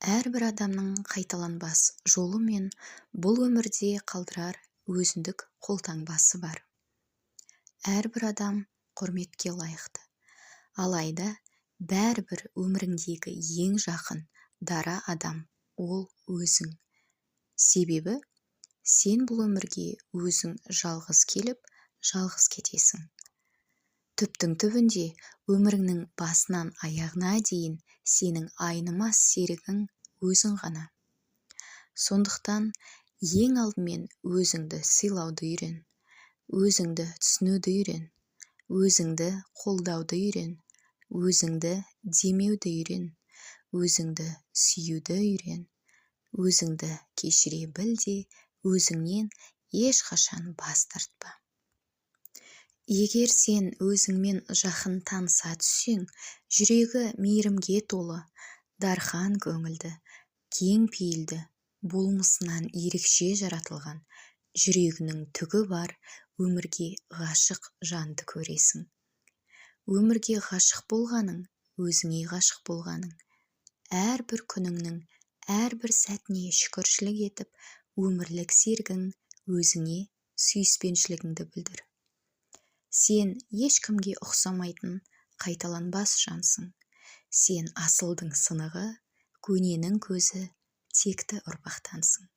Әрбір адамның қайталанбас жолы мен бұл өмірде қалдырар өзіндік қолтаңбасы бар. Әрбір адам құрметке лайықты. Алайда бәрібір өміріңдегі ең жақын дара адам ол өзің. Себебі сен бұл өмірге өзің жалғыз келіп, жалғыз кетесің. Түптің түбінде өміріңнің басынан аяғына дейін сенің айнымас серігің өзің ғана. Сондықтан ең алдымен өзіңді сыйлауды үйрен, өзіңді түсінуді үйрен, өзіңді қолдауды үйрен, өзіңді демеуді үйрен, өзіңді сүюді үйрен, өзіңді кешіре біл де өзіңнен ешқашан бас тартпа. Егер сен өзіңмен жақын таныса түссең, жүрегі мейірімге толы, дархан көңілді, кең пейілді, болмысынан ерекше жаратылған, жүрегінің түгі бар, өмірге ғашық жанды көресің. Өмірге ғашық болғаның, өзіңе ғашық болғаның. Әрбір күніңнің, әрбір сәтіне шүкіршілік етіп, өмірлік серігің өзіңе сүйіспеншілігіңді білдір. Сен ешкімге ұқсамайтын қайталанбас жансың. Сен асылдың сынығы, көненің көзі, текті ұрпақтансың.